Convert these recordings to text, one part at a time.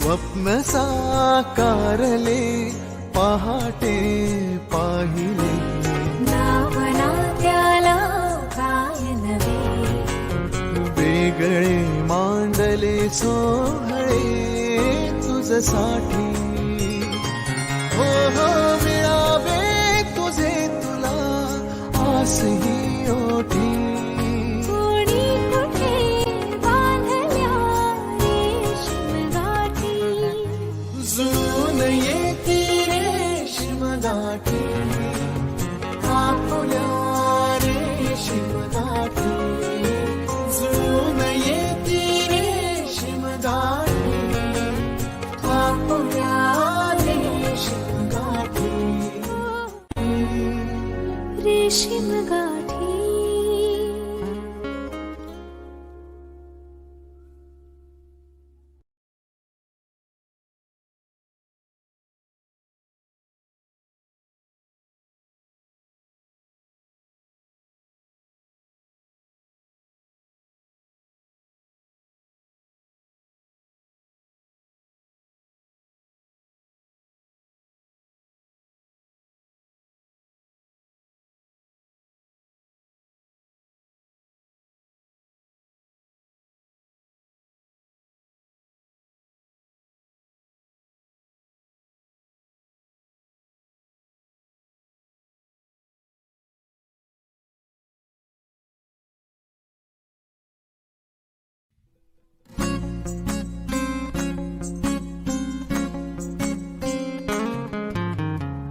स्वप्न साकारले पहाटे पाहिले, नावना त्याला काय नवे, वेगळे मांडले सोहळे तुझसाठी. हो हो मिळावे तुझे तुला आस ही ओठी, कोणी कुठे बांधल्या रेशीम गाठी, जुळून येती रेशीम गाठी, आपुल्या रेशीम गाठी, जुळून येती रेशीम गाठी, आपुल्या रेशीम गाठी. रेशीम गाठी.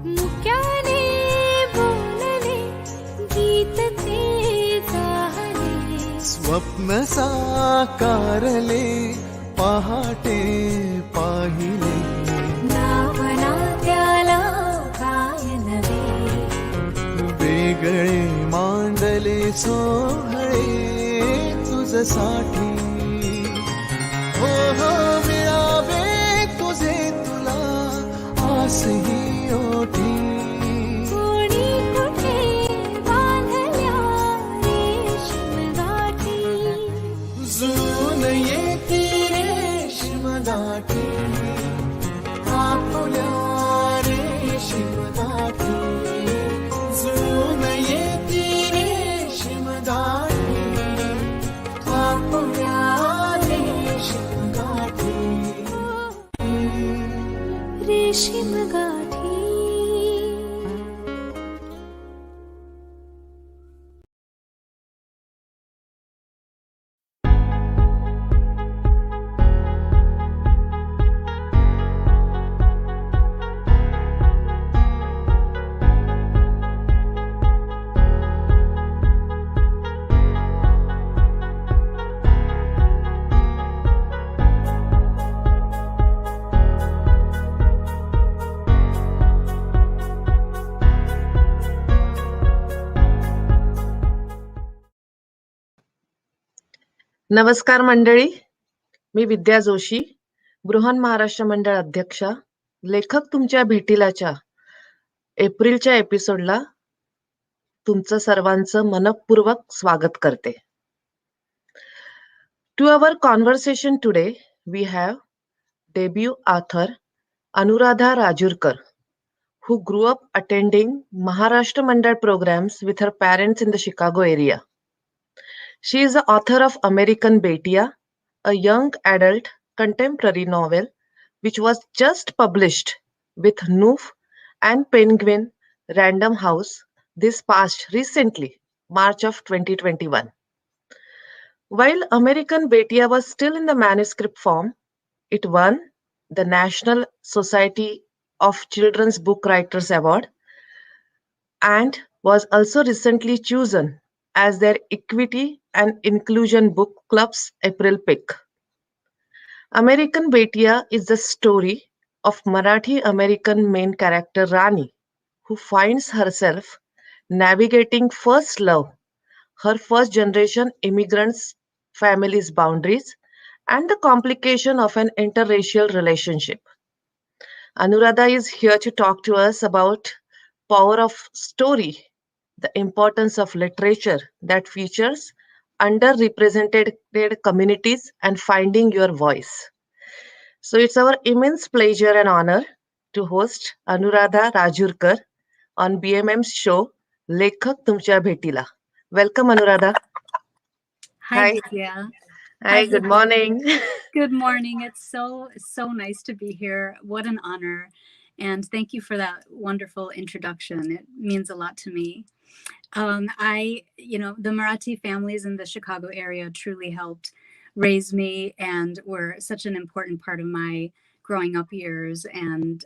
मुक्याने बोलले गीत ते जाहले, स्वप्न साकारले पहाटे पाहिले, नावना त्याला काय नवे, वेगळे मांडले सोहळे तुझसाठी. हो हो मिळावे तुझे तुला आस ही ओठी, कोणी कुठे बांधल्या रेशीम गाठी, जुळून येती रेशीम गाठी, आपुल्या रेशीम गाठी, जुळून येती रेशीम गाठी, आपुल्या रेशीम गाठी. रेशीम गाठी. नमस्कार मंडळी, मी विद्या जोशी, बृहन महाराष्ट्र मंडळ अध्यक्षा, लेखक तुमच्या भेटीलाच्या एप्रिलच्या एपिसोडला तुमचं सर्वांचं मनपूर्वक स्वागत करते. To our conversation today we have debut author Anuradha Rajurkar, who grew up attending Maharashtra Mandal programs with her parents in the Chicago area. She is the author of American Betiya, a young adult contemporary novel which was just published with Noof and Penguin Random House this past recently, March of 2021. While American Betiya was still in the manuscript form, it won the National Society of Children's Book Writers Award and was also recently chosen as their Equity and Inclusion Book Club's April pick. American Betiya is the story of Marathi American main character Rani, who finds herself navigating first love, her first generation immigrants' family's boundaries, and the complication of an interracial relationship. Anuradha is here to talk to us about power of story, the importance of literature that features underrepresented communities, and finding your voice. So it's our immense pleasure and honor to host Anuradha Rajurkar on BMM's show लेखक तुमच्या भेटीला. Welcome Anuradha. Hi, Hi. Vidya. Hi, good Vidya. morning. Good morning. It's so nice to be here. What an honor. And thank you for that wonderful introduction. It means a lot to me. The Marathi families in the Chicago area truly helped raise me and were such an important part of my growing up years and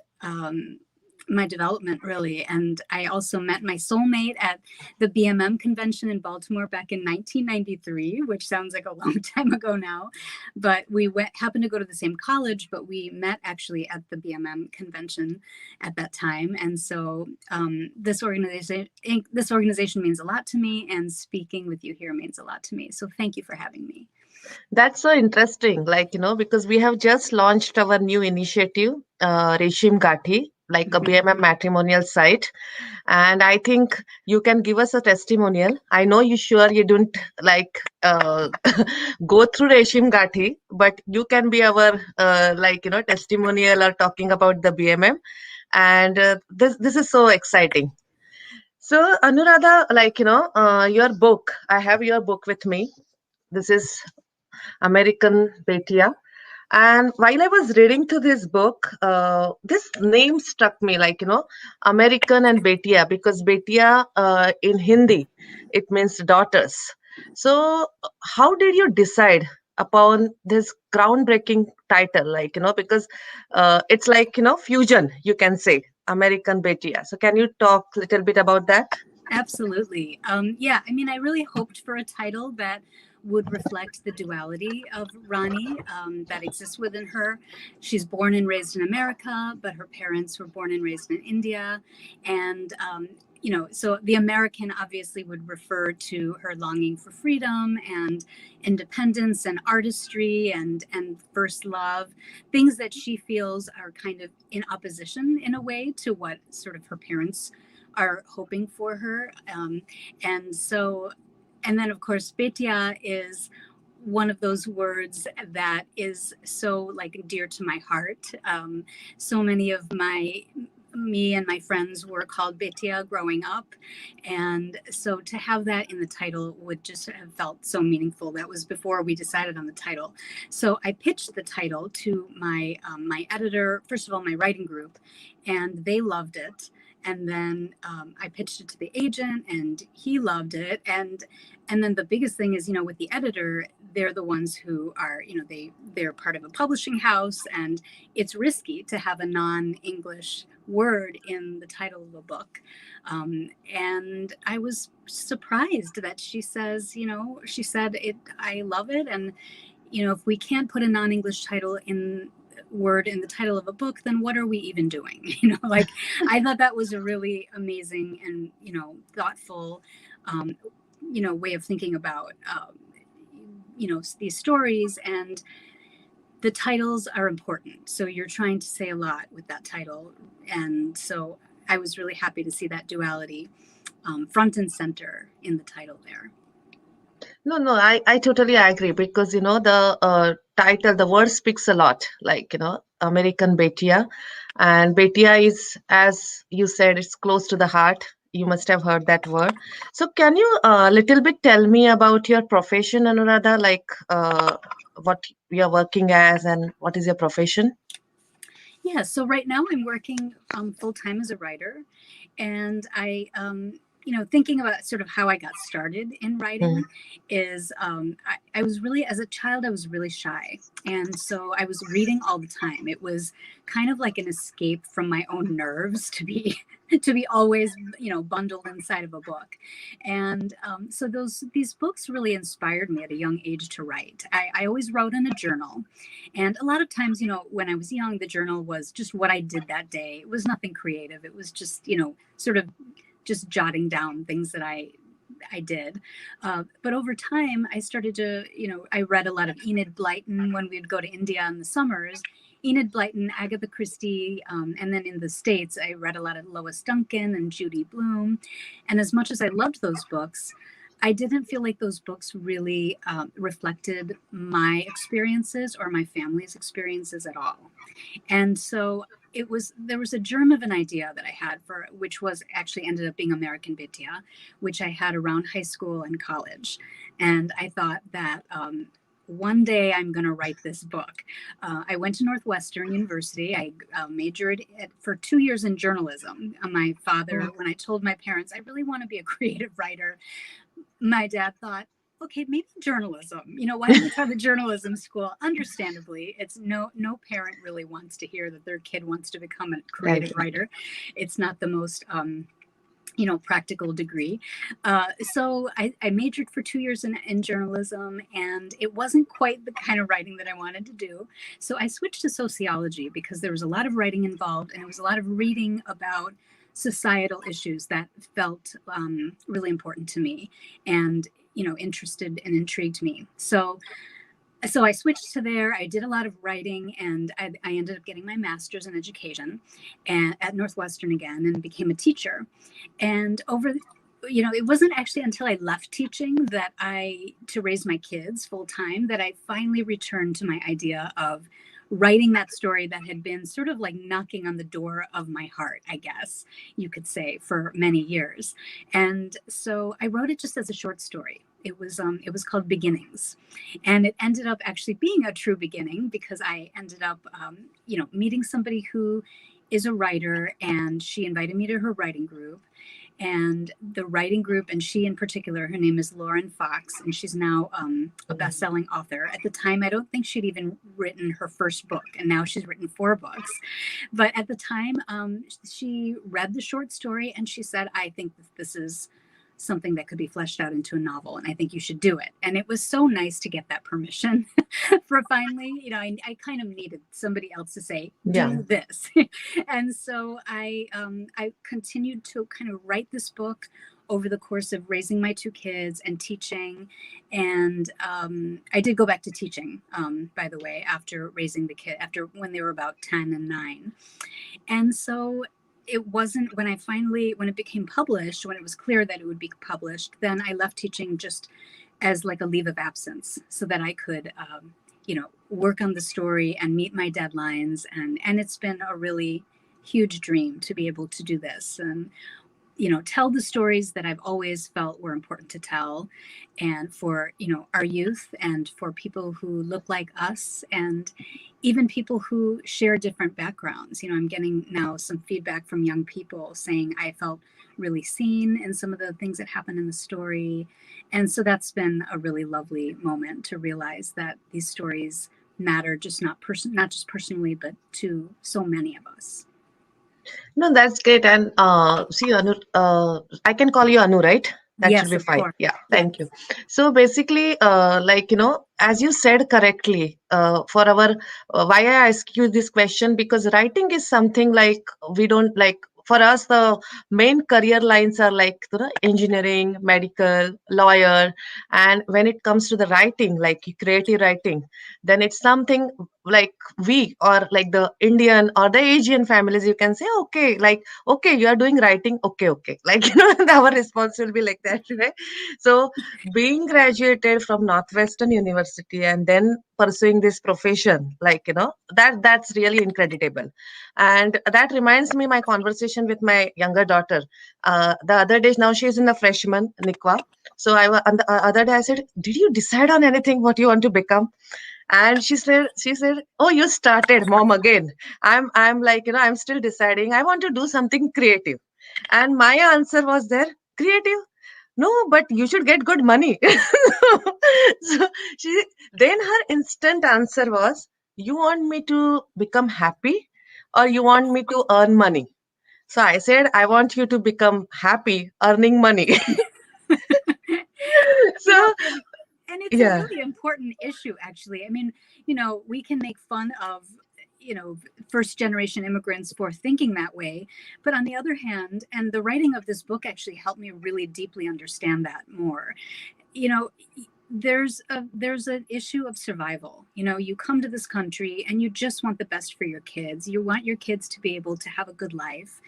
my development, really. And I also met my soulmate at the BMM convention in Baltimore back in 1993, which sounds like a long time ago now. But we happened to go to the same college, but we met actually at the BMM convention at that time. And so this organization means a lot to me, and speaking with you here means a lot to me. So thank you for having me. That's so interesting, because we have just launched our new initiative, Reshim Gathi, like a BMM matrimonial site. And I think you can give us a testimonial. I know you sure you don't go through Reshim Gathi, but you can be our testimonial or talking about the BMM. And this is so exciting. So Anuradha, your book, I have your book with me. This is American Betia. And while I was reading to this book, this name struck me, American and Betia, because Betia in Hindi, it means daughters. So, how did you decide upon this groundbreaking title? Because it's fusion, you can say, American Betia. So, can you talk a little bit about that? Absolutely. I really hoped for a title that would reflect the duality of Rani that exists within her. She's born and raised in America, but her parents were born and raised in India. And, so the American obviously would refer to her longing for freedom and independence and artistry and first love, things that she feels are kind of in opposition in a way to what sort of her parents are hoping for her. And then of course, Betia is one of those words that is so dear to my heart. So many of me and my friends were called Betia growing up. And so to have that in the title would just have felt so meaningful. That was before we decided on the title. So I pitched the title to my editor, first of all, my writing group, and they loved it. And then I pitched it to the agent and he loved it. And then the biggest thing is, with the editor, they're the ones who are, they're part of a publishing house, and it's risky to have a non-English word in the title of a book. And I was surprised that she says, she said I love it. And, if we can't put a non-English title word in the title of a book, then what are we even doing? I thought that was a really amazing and thoughtful way of thinking about these stories. And the titles are important, so you're trying to say a lot with that title. And so I was really happy to see that duality front and center in the title there. No, I totally agree, because the title, the word speaks a lot, American Betia. And Betia is, as you said, it's close to the heart. You must have heard that word. So can you little bit tell me about your profession, Anuradha, what you are working as and what is your profession? Yeah, so right now I'm working full-time as a writer, and I thinking about sort of how I got started in writing is I was really, as a child, I was really shy. And so I was reading all the time. It was kind of like an escape from my own nerves to be always, bundled inside of a book. And so these books really inspired me at a young age to write. I always wrote in a journal. And a lot of times, when I was young, the journal was just what I did that day. It was nothing creative. It was just, sort of just jotting down things that I did. But over time, I started to, I read a lot of Enid Blyton when we'd go to India in the summers. Enid Blyton, Agatha Christie, and then in the States, I read a lot of Lois Duncan and Judy Blume. And as much as I loved those books, I didn't feel like those books really reflected my experiences or my family's experiences at all. And so there was a germ of an idea that I had for, which was actually ended up being American Vidya, which I had around high school and college. And I thought that one day I'm going to write this book. I went to Northwestern University. I majored for 2 years in journalism. My father, when I told my parents, I really want to be a creative writer, my dad thought, okay, maybe journalism. Why don't you try the journalism school? Understandably, it's no parent really wants to hear that their kid wants to become a creative writer. It's not the most practical degree. So I majored for 2 years in journalism, and it wasn't quite the kind of writing that I wanted to do. So I switched to sociology because there was a lot of writing involved, and it was a lot of reading about societal issues that felt really important to me and, interested and intrigued me. So I switched to there. I did a lot of writing, and I ended up getting my master's in education at Northwestern again, and became a teacher. And it wasn't actually until I left teaching to raise my kids full time that I finally returned to my idea of writing that story that had been sort of like knocking on the door of my heart, I guess you could say, for many years. And so I wrote it just as a short story. It was called Beginnings, and it ended up actually being a true beginning because I ended up, meeting somebody who is a writer, and she invited me to her writing group. And the writing group, and she in particular, her name is Lauren Fox, and she's now a best-selling author. At the time, I don't think she'd even written her first book, and now she's written 4 books. But at the time, she read the short story, and she said, I think that this is something that could be fleshed out into a novel, and I think you should do it. And it was so nice to get that permission for finally, I kind of needed somebody else to say, do this. And so I continued to kind of write this book over the course of raising my 2 kids and teaching. And I did go back to teaching, by the way, after raising the kid, when they were about 10 and 9. And so it wasn't when it became published, when it was clear that it would be published, then I left teaching just as like a leave of absence so that I could, work on the story and meet my deadlines. And it's been a really huge dream to be able to do this and, tell the stories that I've always felt were important to tell, and for, our youth, and for people who look like us, and even people who share different backgrounds. I'm getting now some feedback from young people saying I felt really seen in some of the things that happened in the story. And so that's been a really lovely moment to realize that these stories matter, not just personally, but to so many of us. No, that's great. And see, Anu, I can call you Anu, right? That Yes, should be of fine. course. Yeah, thank you. So basically, as you said correctly, for our why I ask you this question, because writing is something like we don't like. For us, the main career lines are like engineering, medical, lawyer, and when it comes to the writing, like creative writing, then it's something like we or like the Indian or the Asian families, you can say, okay, like, okay, you are doing writing, okay, like, our response will be like that, right? So being graduated from Northwestern University and then pursuing this profession, like, that's really incredible. And that reminds me my conversation with my younger daughter. The other day, now she's in the freshman, Nikwa. So on the other day, I said, did you decide on anything what you want to become? And she said, oh, you started, mom, again. I'm like, I'm still deciding. I want to do something creative. And my answer was there, creative? No, but you should get good money. So then her instant answer was, you want me to become happy or you want me to earn money? So I said, I want you to become happy earning money. So and it's a really important issue, actually. I mean, we can make fun of, first generation immigrants for thinking that way. But on the other hand, and the writing of this book actually helped me really deeply understand that more. There's an issue of survival. You come to this country and you just want the best for your kids. You want your kids to be able to have a good life.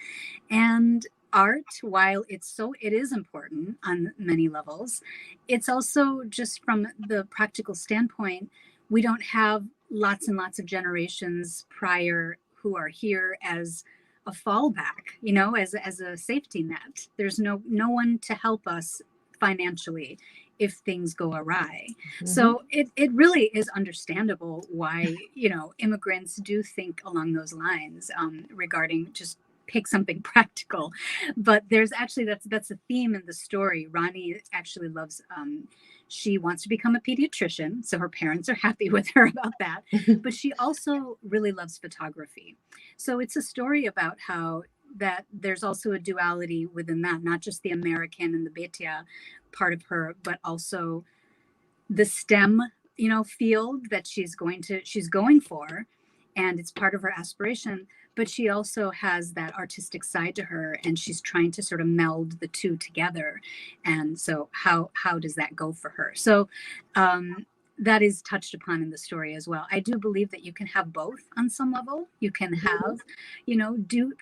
And art, while it is important on many levels, it's also just from the practical standpoint, we don't have lots and lots of generations prior who are here as a fallback, as a safety net. There's no one to help us financially if things go awry. So it really is understandable why, immigrants do think along those lines, regarding just pick something practical. But there's actually, that's a theme in the story. Ronnie actually loves, she wants to become a pediatrician, so her parents are happy with her about that. But she also really loves photography. So it's a story about how that there's also a duality within that, not just the American and the Betia part of her, but also the STEM, field that she's going for, and it's part of her aspiration. But she also has that artistic side to her, and she's trying to sort of meld the two together. And so how does that go for her? So that is touched upon in the story as well. I do believe that you can have both on some level. You can have,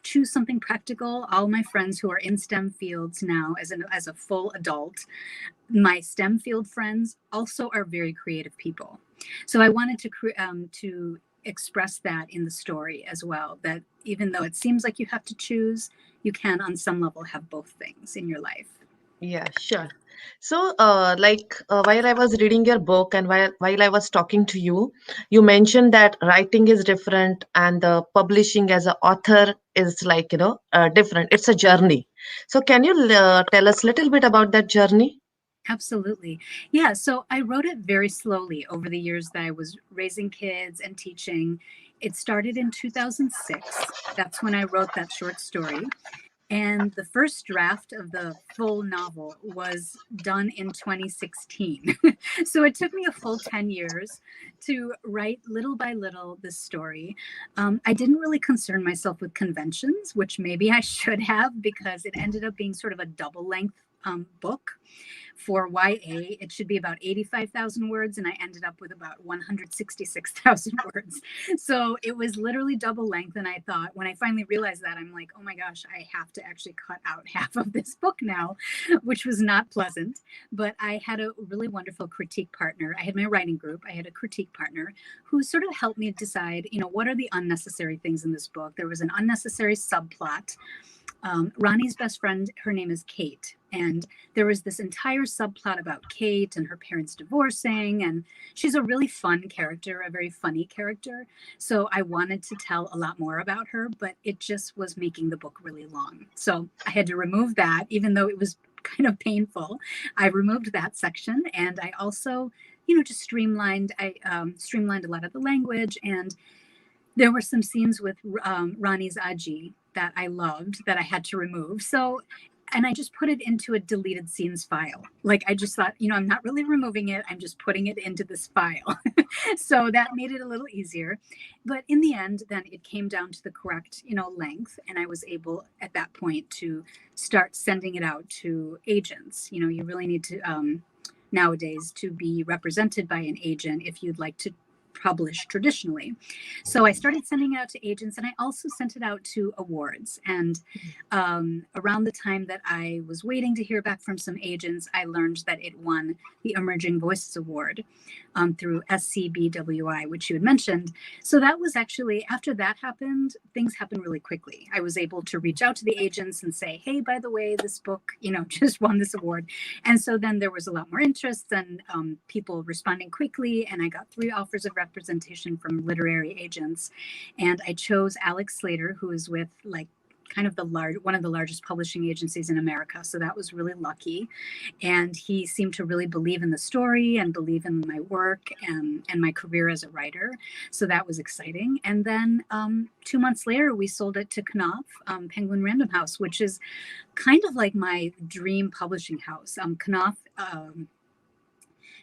choose something practical. All my friends who are in STEM fields now as a full adult, my STEM field friends also are very creative people. So I wanted to express that in the story as well, that even though it seems like you have to choose, you can on some level have both things in your life. Yeah, sure. So, while I was reading your book and while I was talking to you, you mentioned that writing is different and the publishing as an author is different. It's a journey. So, can you tell us a little bit about that journey? Absolutely. Yeah. So I wrote it very slowly over the years that I was raising kids and teaching. It started in 2006. That's when I wrote that short story. And the first draft of the full novel was done in 2016. So it took me a full 10 years to write little by little this story. I didn't really concern myself with conventions, which maybe I should have, because it ended up being sort of a double length book. For YA, it should be about 85,000 words, and I ended up with about 166,000 words. So it was literally double length. And I thought, when I finally realized that, I'm like, oh my gosh, I have to actually cut out half of this book now, which was not pleasant. But I had a really wonderful critique partner. I had my writing group. I had a critique partner who sort of helped me decide, what are the unnecessary things in this book? There was an unnecessary subplot. Ronnie's best friend, her name is Kate. And there was this entire subplot about Kate and her parents divorcing. And she's a really fun character, a very funny character. So I wanted to tell a lot more about her, but it just was making the book really long. So I had to remove that, even though it was kind of painful. I removed that section. And I also, just streamlined. I streamlined a lot of the language. And there were some scenes with Ronnie's Aji that I loved that I had to remove. So, and I just put it into a deleted scenes file. Like, I just thought, I'm not really removing it. I'm just putting it into this file. So that made it a little easier. But in the end, then it came down to the correct, length. And I was able at that point to start sending it out to agents. You really need to, nowadays, to be represented by an agent if you'd like to publish traditionally. So I started sending it out to agents, and I also sent it out to awards. And around the time that I was waiting to hear back from some agents, I learned that it won the Emerging Voices Award through SCBWI, which you had mentioned. So that was actually, after that happened, things happened really quickly. I was able to reach out to the agents and say, hey, by the way, this book, just won this award. And so then there was a lot more interest and people responding quickly. And I got 3 offers of representation from literary agents. And I chose Alex Slater, who is with kind of one of the largest publishing agencies in America. So that was really lucky. And he seemed to really believe in the story and believe in my work and my career as a writer. So that was exciting. And then 2 months later, we sold it to Knopf, Penguin Random House, which is kind of like my dream publishing house. Knopf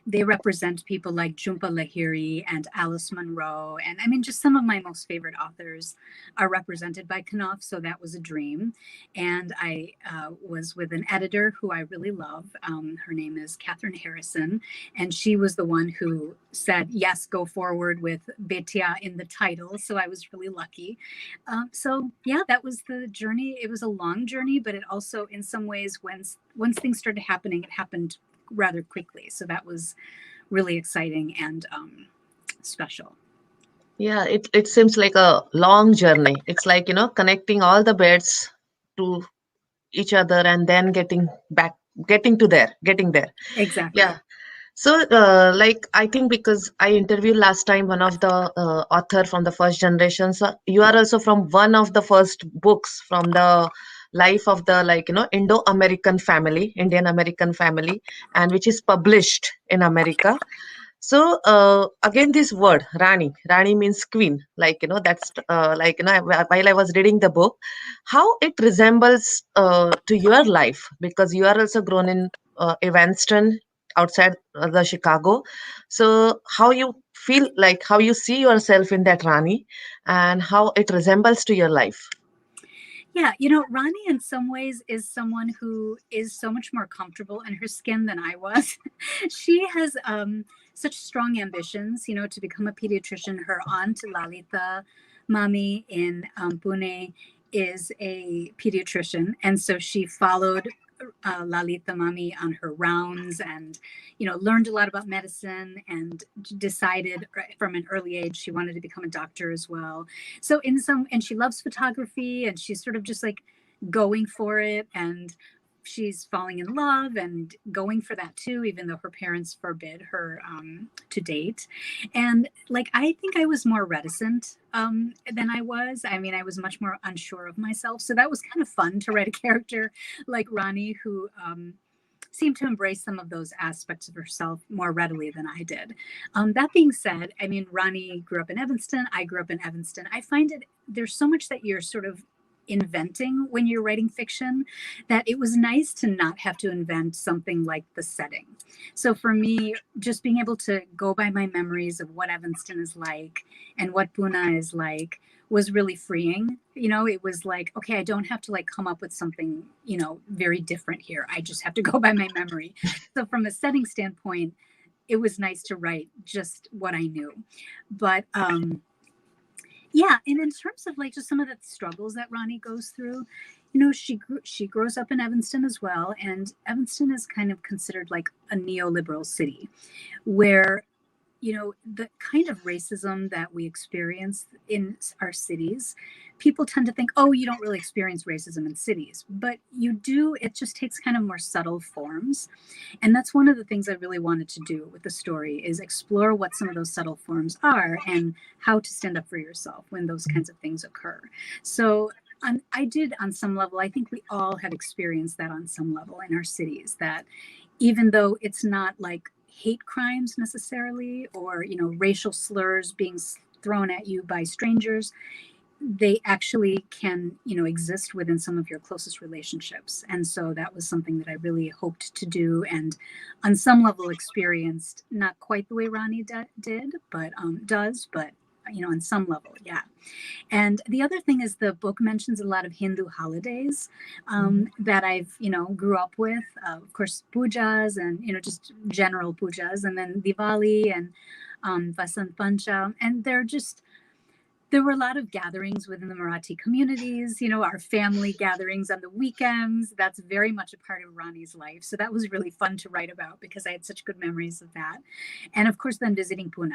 they represent people like Jhumpa Lahiri and Alice Munro. And I mean, just some of my most favorite authors are represented by Knopf. So that was a dream. And I was with an editor who I really love. Her name is Catherine Harrison. And she was the one who said, yes, go forward with Betia in the title. So I was really lucky. So yeah, that was the journey. It was a long journey, but it also, in some ways, once things started happening, it happened rather quickly. So that was really exciting and special. Yeah, it seems like a long journey. It's like, connecting all the beds to each other and then getting there. Exactly. Yeah. So, like, I think because I interviewed last time one of the author from the first generation, so you are also from one of the first books from the life of the, like, Indo-American family, Indian American family, and which is published in America. So, again, this word Rani means queen. Like, that's like, while I was reading the book, how it resembles to your life, because you are also grown in Evanston, outside the Chicago. So, how you feel, like, how you see yourself in that Rani, and how it resembles to your life. Yeah, Rani in some ways is someone who is so much more comfortable in her skin than I was. She has such strong ambitions, to become a pediatrician. Her aunt, Lalita Mami in Pune, is a pediatrician. And so she followed Lalita Mami on her rounds and, learned a lot about medicine and decided from an early age she wanted to become a doctor as well. So and she loves photography and she's sort of just like going for it, and she's falling in love and going for that too, even though her parents forbid her to date. And like, I think I was more reticent than I was. I mean, I was much more unsure of myself. So that was kind of fun to write a character like Rani who seemed to embrace some of those aspects of herself more readily than I did. That being said, I mean, Rani grew up in Evanston. I grew up in Evanston. I find there's so much that you're sort of inventing when you're writing fiction that it was nice to not have to invent something like the setting. So for me, just being able to go by my memories of what Evanston is like and what Pune is like was really freeing. It was like, okay, I don't have to like come up with something, very different here. I just have to go by my memory. So from a setting standpoint, it was nice to write just what I knew. But yeah, and in terms of like just some of the struggles that Rani goes through, she grows up in Evanston as well, and Evanston is kind of considered like a neoliberal city, where the kind of racism that we experience in our cities, people tend to think, oh, you don't really experience racism in cities, but you do. It just takes kind of more subtle forms. And that's one of the things I really wanted to do with the story, is explore what some of those subtle forms are and how to stand up for yourself when those kinds of things occur. So I did, on some level, I think we all have experienced that on some level in our cities, that even though it's not like hate crimes necessarily, or racial slurs being thrown at you by strangers, they actually can exist within some of your closest relationships. And so that was something that I really hoped to do, and on some level experienced, not quite the way Rani did, but does, but on some level, yeah. And the other thing is the book mentions a lot of Hindu holidays that I've, grew up with. Of course, pujas and, just general pujas, and then Diwali and Vasant Pancham. And there were a lot of gatherings within the Marathi communities, our family gatherings on the weekends. That's very much a part of Rani's life. So that was really fun to write about because I had such good memories of that. And of course, then visiting Pune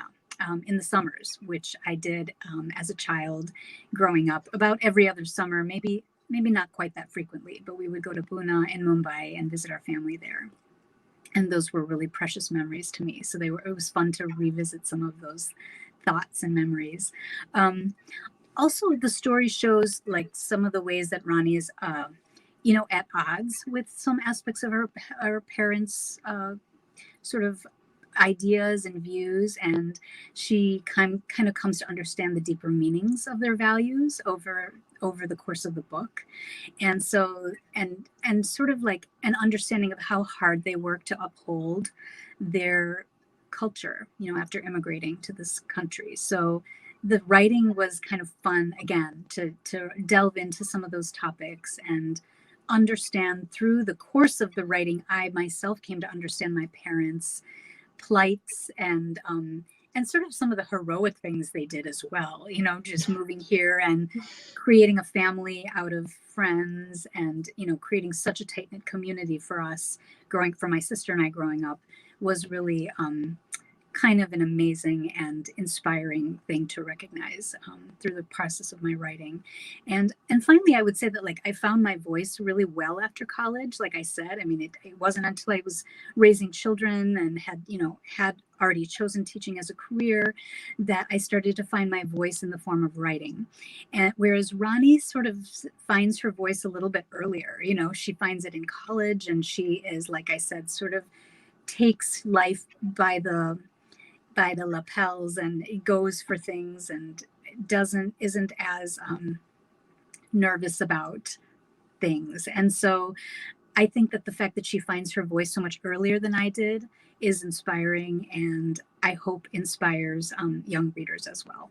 in the summers, which I did as a child growing up about every other summer, maybe not quite that frequently, but we would go to Pune and Mumbai and visit our family there. And those were really precious memories to me. So it was fun to revisit some of those thoughts and memories. Also, the story shows like some of the ways that Rani is, at odds with some aspects of her parents' sort of ideas and views, and she kind of comes to understand the deeper meanings of their values over the course of the book. And so and sort of like an understanding of how hard they work to uphold their culture, after immigrating to this country. So the writing was kind of fun again to delve into some of those topics and understand through the course of the writing. I myself came to understand my parents' plights and sort of some of the heroic things they did as well, just moving here and creating a family out of friends and, creating such a tight-knit community for us for my sister and I growing up was really kind of an amazing and inspiring thing to recognize through the process of my writing. And finally, I would say that I found my voice really well after college. Like I said, I mean, it wasn't until I was raising children and had already chosen teaching as a career that I started to find my voice in the form of writing. And whereas Ronnie sort of finds her voice a little bit earlier, she finds it in college, and she is, like I said, sort of takes life by the lapels and goes for things and isn't as nervous about things. And so I think that the fact that she finds her voice so much earlier than I did is inspiring, and I hope inspires young readers as well.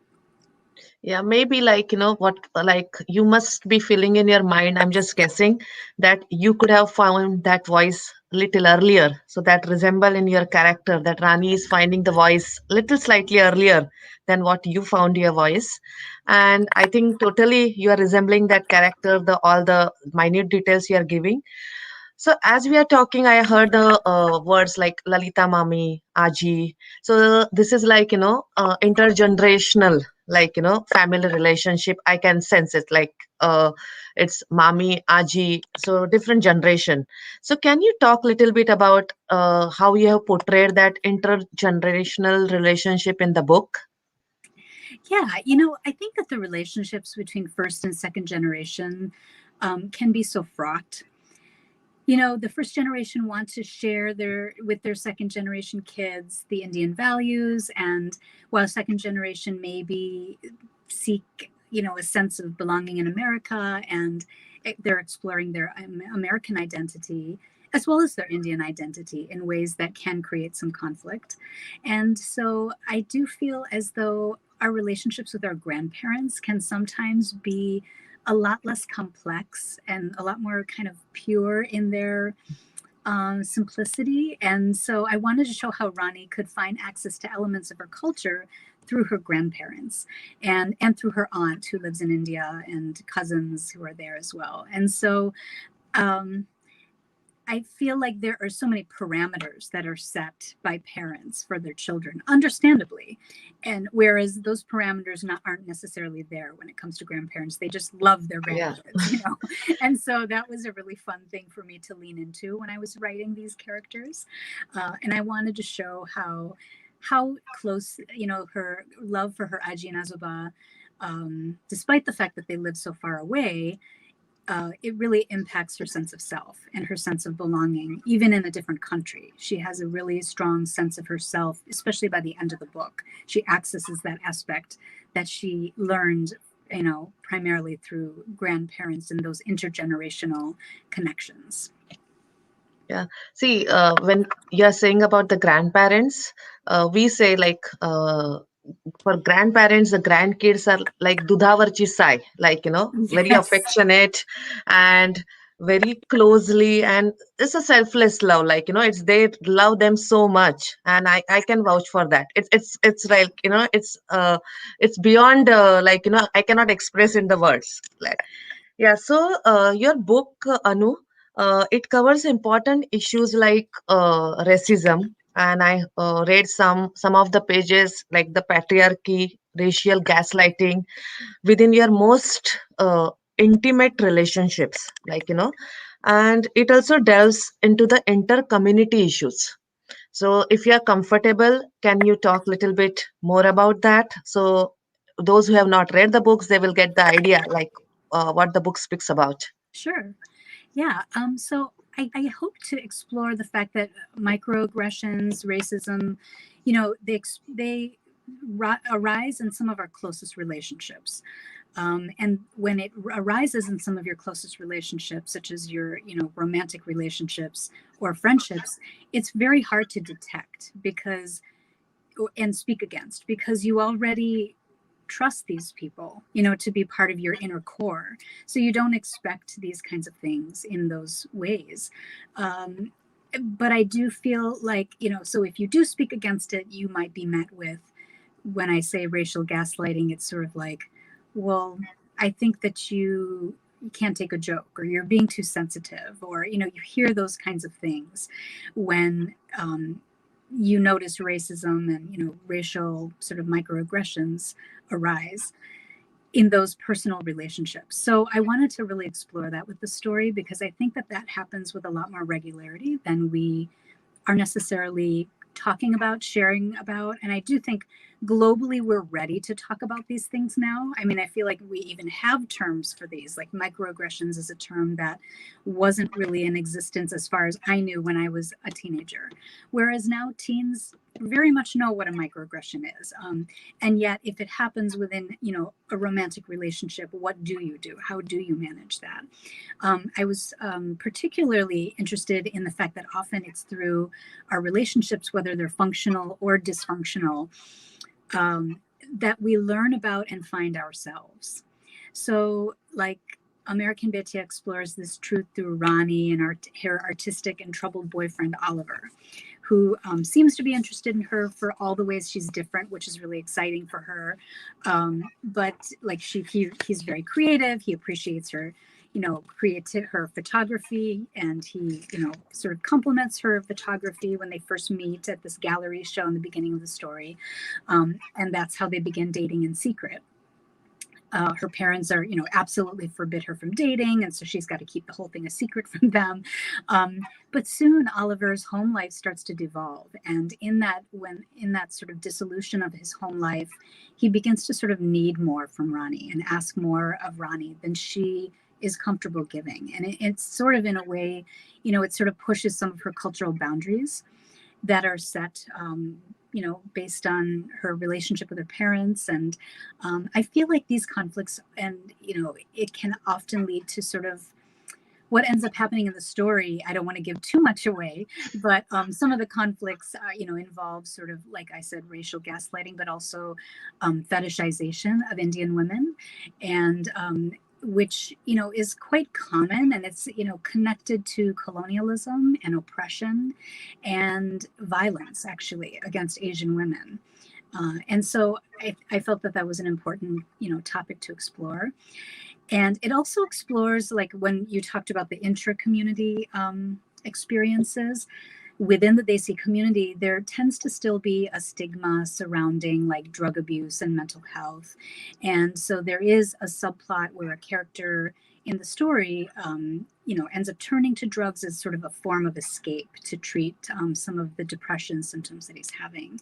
Yeah, maybe what, you must be feeling in your mind, I'm just guessing, that you could have found that voice little earlier. So that resemble in your character, that Rani is finding the voice little slightly earlier than what you found your voice. And I think totally you are resembling that character, all the minute details you are giving. So as we are talking, I heard the words like Lalita Mami, Aji. So this is intergenerational, family relationship. I can sense it, it's Mami, Aji, so different generation. So can you talk a little bit about how you have portrayed that intergenerational relationship in the book? Yeah, I think that the relationships between first and second generation can be so fraught. The first generation wants to share with their second generation kids the Indian values, and while second generation maybe seek, a sense of belonging in America, and they're exploring their American identity as well as their Indian identity in ways that can create some conflict. And so I do feel as though our relationships with our grandparents can sometimes be a lot less complex and a lot more kind of pure in their simplicity. And so I wanted to show how Rani could find access to elements of her culture through her grandparents and through her aunt who lives in India and cousins who are there as well. And so I feel like there are so many parameters that are set by parents for their children, understandably. And whereas those parameters aren't necessarily there when it comes to grandparents, they just love their grandkids, And so that was a really fun thing for me to lean into when I was writing these characters. And I wanted to show how close, her love for her Aji and Azoba, despite the fact that they live so far away, it really impacts her sense of self and her sense of belonging, even in a different country. She has a really strong sense of herself, especially by the end of the book. She accesses that aspect that she learned, primarily through grandparents and those intergenerational connections. Yeah. See, when you're saying about the grandparents, we say for grandparents, the grandkids are like Dudhavarchi Sai, very Yes. affectionate and very closely, and it's a selfless love, it's they love them so much, and I can vouch for that. It's it's beyond I cannot express in the words. Yeah, so your book, Anu, it covers important issues like racism, and I read some of the pages like the patriarchy, racial gaslighting within your most intimate relationships, and it also delves into the inter-community issues. So, if you are comfortable, can you talk a little bit more about that? So, those who have not read the books, they will get the idea, what the book speaks about. Sure. Yeah. So I hope to explore the fact that microaggressions, racism, they arise in some of our closest relationships. And when it arises in some of your closest relationships, such as your, romantic relationships or friendships, it's very hard to detect because and speak against, because you already trust these people, to be part of your inner core. So you don't expect these kinds of things in those ways. But I do feel like, so if you do speak against it, you might be met with, when I say racial gaslighting, it's sort of like, well, I think that you can't take a joke, or you're being too sensitive, or, you hear those kinds of things when you notice racism and, racial sort of microaggressions arise in those personal relationships. So I wanted to really explore that with the story, because I think that happens with a lot more regularity than we are necessarily talking about, sharing about. And I do think globally we're ready to talk about these things now. I mean, I feel like we even have terms for these, like microaggressions is a term that wasn't really in existence as far as I knew when I was a teenager. Whereas now teens very much know what a microaggression is. And yet if it happens within, a romantic relationship, what do you do? How do you manage that? I was particularly interested in the fact that often it's through our relationships, whether they're functional or dysfunctional, that we learn about and find ourselves. So like American Betty explores this truth through Ronnie and her artistic and troubled boyfriend, Oliver, who seems to be interested in her for all the ways she's different, which is really exciting for her. But like he's very creative. He appreciates her, her photography, and he, sort of compliments her photography when they first meet at this gallery show in the beginning of the story. And that's how they begin dating in secret. Her parents are, absolutely forbid her from dating. And so she's got to keep the whole thing a secret from them. But soon Oliver's home life starts to devolve. And in that sort of dissolution of his home life, he begins to sort of need more from Ronnie and ask more of Ronnie than she is comfortable giving. And it's sort of in a way, it sort of pushes some of her cultural boundaries that are set, based on her relationship with her parents. And I feel like these conflicts, and, it can often lead to sort of what ends up happening in the story. I don't want to give too much away, but some of the conflicts, involve sort of, like I said, racial gaslighting, but also fetishization of Indian women. And which, is quite common, and it's, connected to colonialism and oppression and violence, actually, against Asian women. And so I felt that was an important, topic to explore. And it also explores, like when you talked about the intra-community experiences, within the Desi community, there tends to still be a stigma surrounding like drug abuse and mental health. And so there is a subplot where a character in the story, ends up turning to drugs as sort of a form of escape to treat some of the depression symptoms that he's having.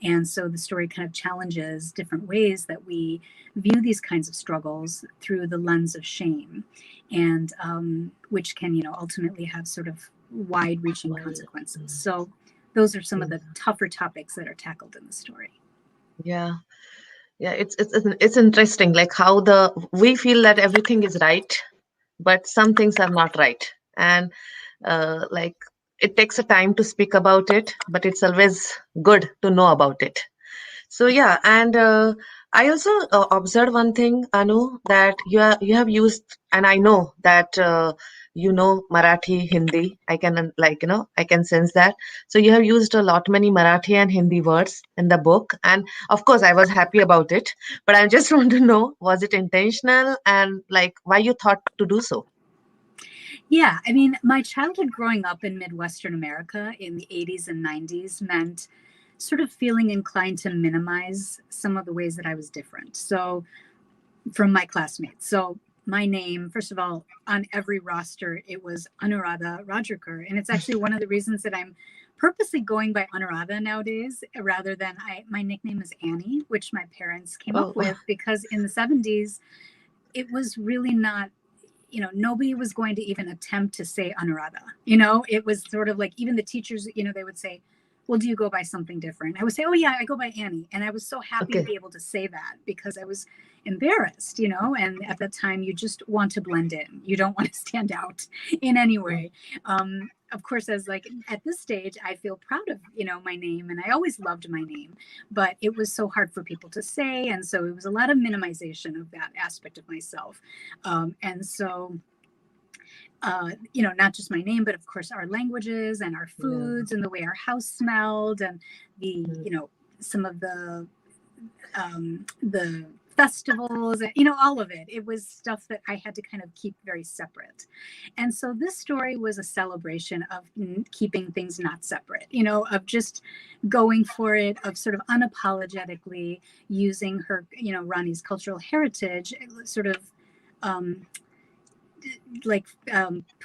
And so the story kind of challenges different ways that we view these kinds of struggles through the lens of shame, and which can, ultimately have sort of wide-reaching consequences. So those are some of the tougher topics that are tackled in the story. Yeah. It's interesting, like how we feel that everything is right, but some things are not right, and like it takes a time to speak about it, but it's always good to know about it. So yeah, and I also observed one thing, Anu, that you have used, and I know that Marathi, Hindi. I can I can sense that. So you have used a lot many Marathi and Hindi words in the book, and of course I was happy about it. But I just want to know, was it intentional, and like why you thought to do so? Yeah, I mean, my childhood growing up in Midwestern America in the 80s and 90s meant sort of feeling inclined to minimize some of the ways that I was different. So from my classmates. So my name, first of all, on every roster, it was Anuradha Rajurkar. And it's actually one of the reasons that I'm purposely going by Anuradha nowadays, rather than my nickname is Annie, which my parents came up with, because in the 70s, it was really not, nobody was going to even attempt to say Anuradha. It was sort of like, even the teachers, they would say, well, do you go by something different? I would say, oh yeah, I go by Annie. And I was so happy to Okay. be able to say that because I was embarrassed, and at that time you just want to blend in. You don't want to stand out in any way. Of course, as like at this stage, I feel proud of, my name, and I always loved my name, but it was so hard for people to say. And so it was a lot of minimization of that aspect of myself. And so not just my name, but of course our languages and our foods and the way our house smelled and the, some of the festivals, all of it. It was stuff that I had to kind of keep very separate. And so this story was a celebration of keeping things not separate, of just going for it, of sort of unapologetically using her, Rani's cultural heritage, sort of,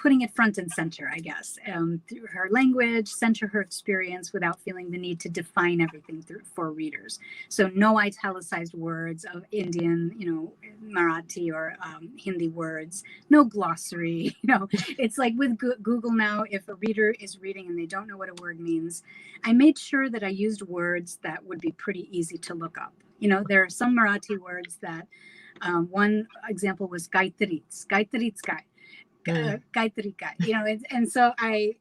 putting it front and center, I guess, through her language, center her experience without feeling the need to define everything for readers. So no italicized words of Indian, Marathi or Hindi words, no glossary, it's like with Google now, if a reader is reading and they don't know what a word means, I made sure that I used words that would be pretty easy to look up. There are some Marathi words that one example was Gaitarits kai, Gaitari kai, and so I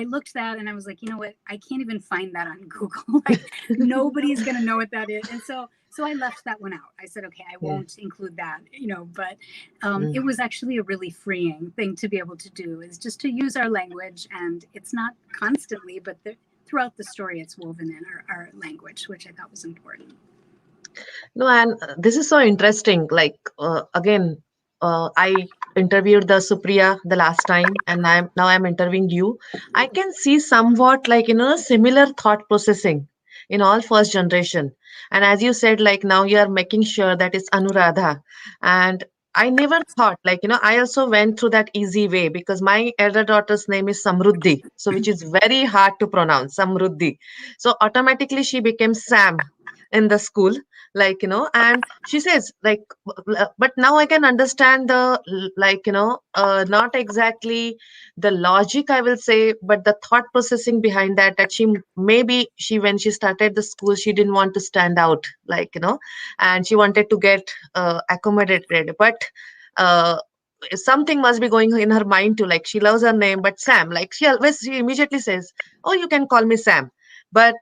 looked that and I was like, you know what, I can't even find that on Google. Like nobody's going to know what that is. And so I left that one out. I said, okay, I won't include that, but it was actually a really freeing thing to be able to do, is just to use our language. And it's not constantly, but throughout the story, it's woven in our language, which I thought was important. No, and this is so interesting. Like, again, I interviewed the Supriya the last time, and now I'm interviewing you. I can see somewhat like, similar thought processing in all first generation. And as you said, like now you are making sure that it's Anuradha. And I never thought, like, I also went through that easy way because my elder daughter's name is Samruddhi, so which is very hard to pronounce, Samruddhi. So automatically she became Sam in the school, like, and she says, like, but now I can understand the, like, not exactly the logic, I will say, but the thought processing behind that she maybe when she started the school, she didn't want to stand out, like, and she wanted to get accommodated, but something must be going in her mind too, like she loves her name, but Sam, like she immediately says, oh, you can call me Sam. But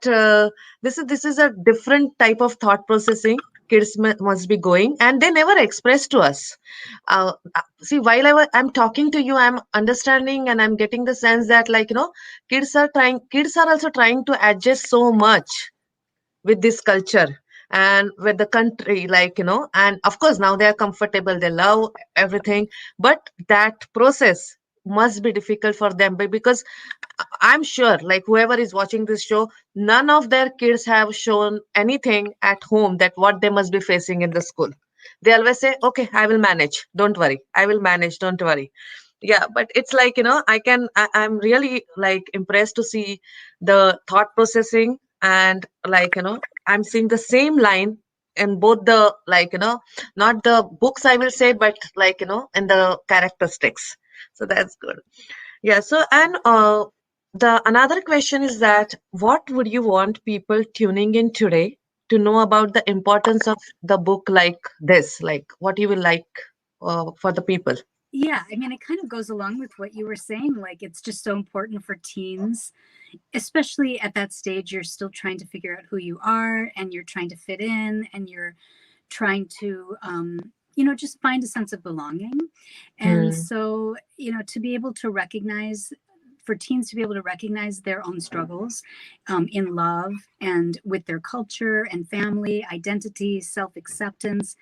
this is a different type of thought processing kids must be going, and they never express to us. See, while I'm talking to you, I'm understanding and I'm getting the sense that, like, kids are also trying to adjust so much with this culture and with the country, like, and of course now they are comfortable, they love everything, but that process must be difficult for them, because I'm sure, like, whoever is watching this show, none of their kids have shown anything at home that what they must be facing in the school. They always say, okay, I will manage, don't worry, I will manage, don't worry. Yeah, but it's like, I'm really, like, impressed to see the thought processing, and, like, I'm seeing the same line in both the, like, not the books, I will say, but, like, in the characteristics. So that's good. Yeah. So, and the another question is that what would you want people tuning in today to know about the importance of the book like this? Like, what you will like for the people? Yeah, I mean, it kind of goes along with what you were saying. Like, it's just so important for teens, especially at that stage. You're still trying to figure out who you are, and you're trying to fit in, and you're trying to, just find a sense of belonging. And so, to be able to recognize, for teens to be able to recognize their own struggles in love and with their culture and family, identity, self-acceptance,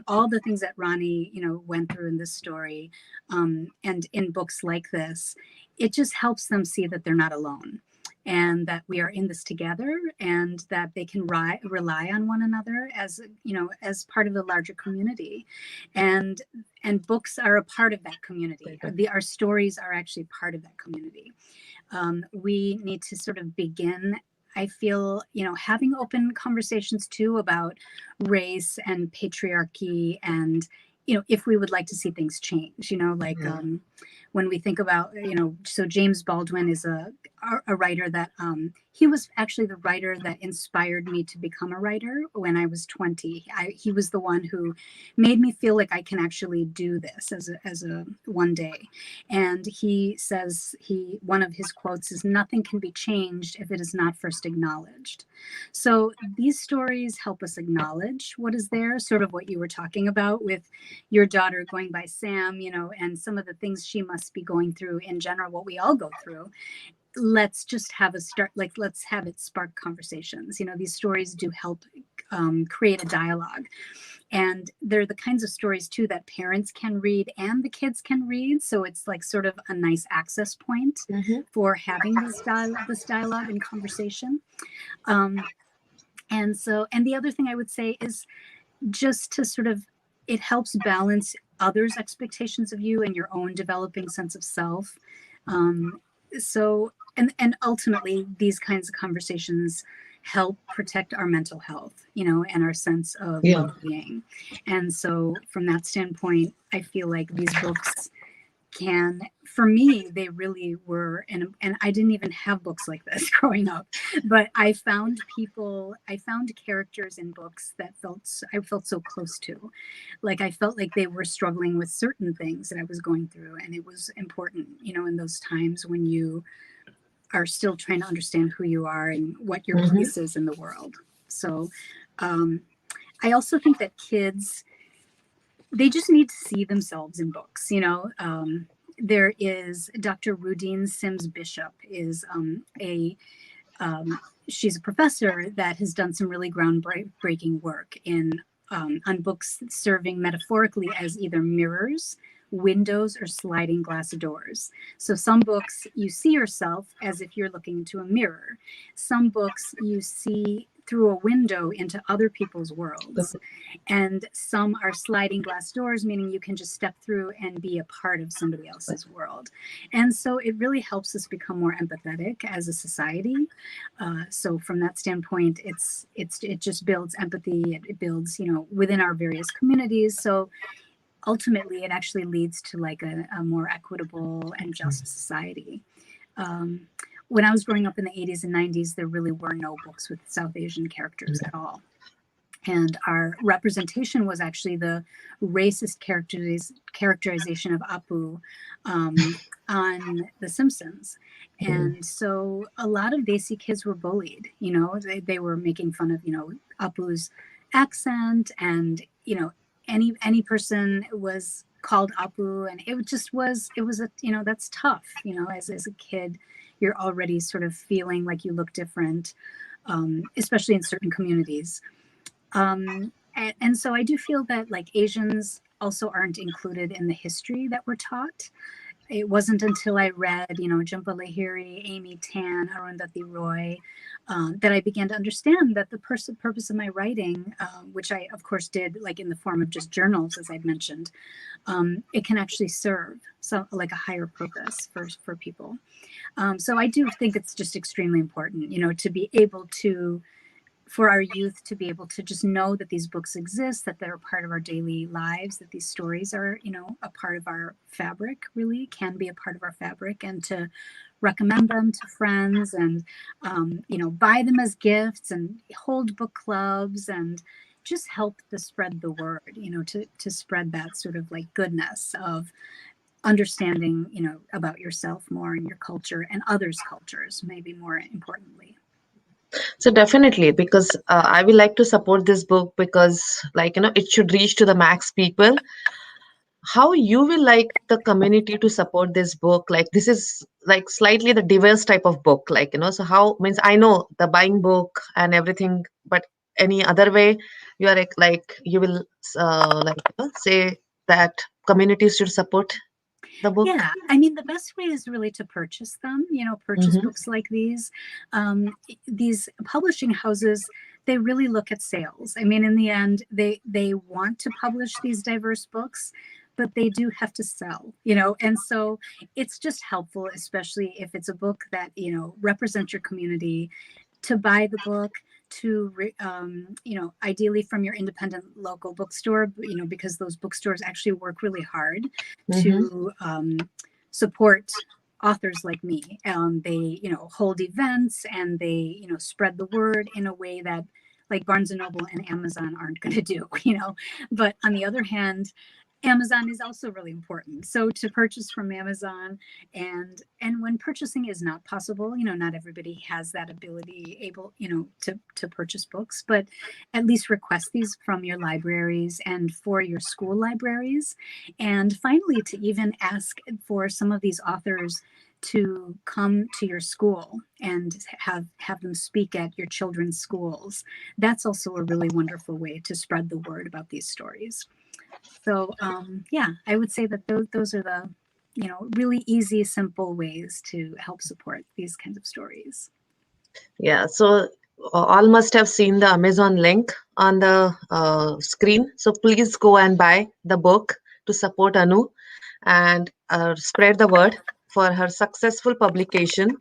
all the things that Rani, went through in this story, and in books like this, it just helps them see that they're not alone, and that we are in this together, and that they can rely on one another as, as part of the larger community. And books are a part of that community. Our stories are actually part of that community. We need to sort of begin, I feel, having open conversations too about race and patriarchy, and, if we would like to see things change, like when we think about, so James Baldwin is a writer that he was actually the writer that inspired me to become a writer when I was 20. He was the one who made me feel like I can actually do this as a one day. And he says, one of his quotes is, "Nothing can be changed if it is not first acknowledged." So these stories help us acknowledge what is there, sort of what you were talking about with your daughter going by Sam, and some of the things she must be going through in general, what we all go through. Let's just have let's have it spark conversations. These stories do help create a dialogue. And they're the kinds of stories too that parents can read and the kids can read. So it's like sort of a nice access point for having this dialogue and conversation. And the other thing I would say is just to sort of, it helps balance others' expectations of you and your own developing sense of self. And ultimately, these kinds of conversations help protect our mental health, and our sense of well-being. And so from that standpoint, I feel like these books for me, they really were, and I didn't even have books like this growing up, but I found characters in books that I felt so close to. Like I felt like they were struggling with certain things that I was going through. And it was important, in those times when you are still trying to understand who you are and what your place is in the world. So I also think that kids, they just need to see themselves in books. There is Dr. Rudine Sims Bishop is she's a professor that has done some really groundbreaking work on books serving metaphorically as either mirrors, windows, or sliding glass doors. So some books you see yourself as if you're looking into a mirror. Some books you see through a window into other people's worlds. And some are sliding glass doors, meaning you can just step through and be a part of somebody else's world. And so it really helps us become more empathetic as a society. So from that standpoint, it just builds empathy. It builds, within our various communities. So ultimately, it actually leads to like a more equitable and just society. When I was growing up in the 80s and 90s, there really were no books with South Asian characters at all. And our representation was actually the racist characterization of Apu on The Simpsons. And so a lot of Desi kids were bullied. They were making fun of, Apu's accent, and, any person was called Apu, and that's tough, as a kid. You're already sort of feeling like you look different, especially in certain communities. And so I do feel that like Asians also aren't included in the history that we're taught. It wasn't until I read, Jhumpa Lahiri, Amy Tan, Arundhati Roy, that I began to understand that the purpose of my writing, which I, of course, did like in the form of just journals, as I'd mentioned, it can actually serve like a higher purpose for people. So I do think it's just extremely important, to be able to, for our youth to be able to just know that these books exist, that they're a part of our daily lives, that these stories are, a part of our fabric, really can be a part of our fabric, and to recommend them to friends and, buy them as gifts and hold book clubs and just help to spread the word, to spread that sort of like goodness of understanding, about yourself more and your culture and others' cultures, maybe more importantly. So definitely, because I will like to support this book because, it should reach to the max people. How you will like the community to support this book? Like this is like slightly the diverse type of book, so how means I know the buying book and everything, but any other way you are like you will say that communities should support the book? Yeah, I mean, the best way is really to purchase them, purchase books like these. These publishing houses, they really look at sales. I mean, in the end, they want to publish these diverse books, but they do have to sell, and so it's just helpful, especially if it's a book that, represents your community, to buy the book, to, ideally from your independent local bookstore, because those bookstores actually work really hard to support authors like me. They, hold events, and they, spread the word in a way that like Barnes and Noble and Amazon aren't going to do, But on the other hand, Amazon is also really important. So to purchase from Amazon, and when purchasing is not possible, not everybody has that ability to purchase books, but at least request these from your libraries and for your school libraries. And finally, to even ask for some of these authors to come to your school and have them speak at your children's schools. That's also a really wonderful way to spread the word about these stories. So I would say that those are the, really easy, simple ways to help support these kinds of stories. Yeah, so all must have seen the Amazon link on the screen. So please go and buy the book to support Anu and spread the word for her successful publication.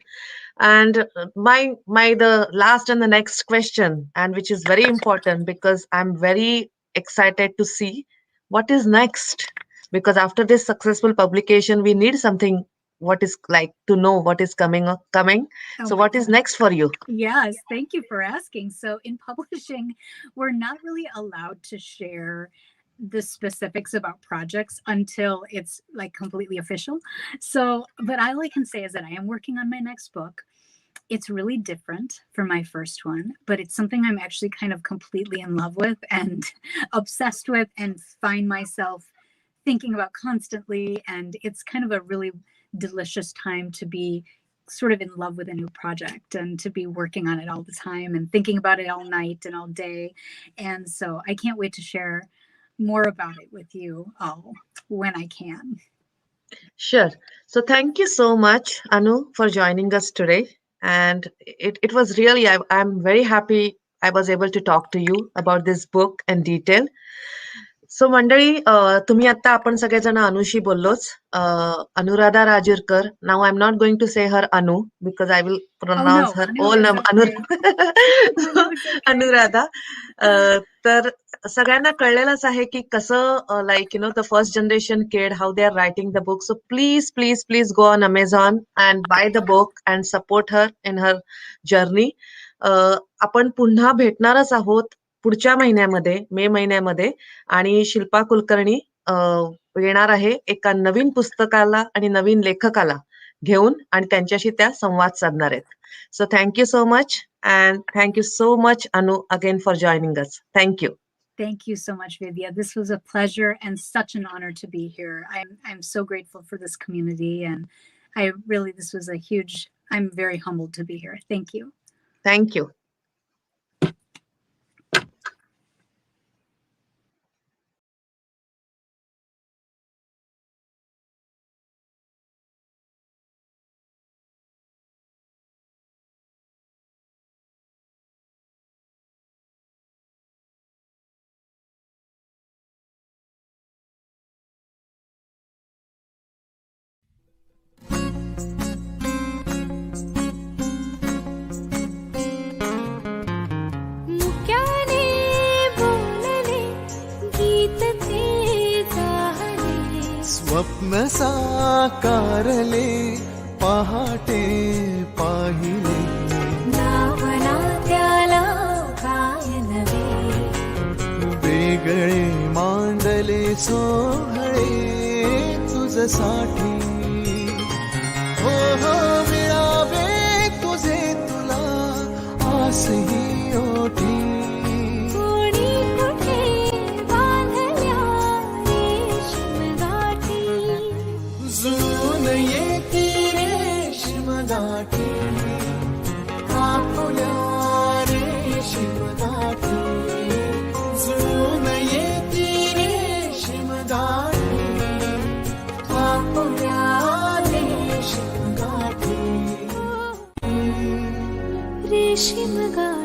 And the last and the next question, and which is very important because I'm very excited to see what is next, because after this successful publication we need something, what is like to know what is coming. So what is next for you? Yes, thank you for asking. So in publishing, we're not really allowed to share the specifics about projects until it's like completely official. So, but all I can say is that I am working on my next book. It's really different from my first one, but it's something I'm actually kind of completely in love with and obsessed with and find myself thinking about constantly. And it's kind of a really delicious time to be sort of in love with a new project and to be working on it all the time and thinking about it all night and all day. And so I can't wait to share more about it with you all when I can. Sure. So thank you so much, Anu, for joining us today. And it was really, I'm very happy I was able to talk to you about this book in detail. सो मंडळी, तुम्ही आता आपण सगळेजण अनुशी बोललोच. Anuradha Rajurkar. Now I am not going to say her Anu because I will pronounce her whole Anuradha. तर सगळ्यांना कळलेलंच आहे की कसं like the first generation kid how they are writing the book. So please please please go on Amazon and buy the book and support her in her journey. आपण पुन्हा भेटणारच आहोत पुढच्या महिन्यामध्ये, मे महिन्यामध्ये. आणि शिल्पा कुलकर्णी येणार आहे एका नवीन पुस्तकाला आणि नवीन लेखकाला घेऊन आणि त्यांच्याशी त्या संवाद साधणार आहेत. So thank you so much and thank you so much Anu again for joining us. Thank you. Thank you so much, Vidya. This was a pleasure and such an honor to be here. I'm so grateful for this community, and this was I'm very humbled to be here. Thank you. Thank you. मुक्याने बोलले गीत ते जाहले, स्वप्न साकारले पहाटे पाहिले, नावना त्याला काय नवे, वेगळे मांडले सोहळे तुझसाठी. हो हो मिळावे तुझे तुला आसही ओठी, कोणी कुठे बांधल्या रेशीम गाठी, जुळून येती रेशीम गाठी, कापुल्या रेशीम गाठी, जुळून येती रेशीम गाठी, कापुल्या रेशीम गाठी. रेशीम गाठी.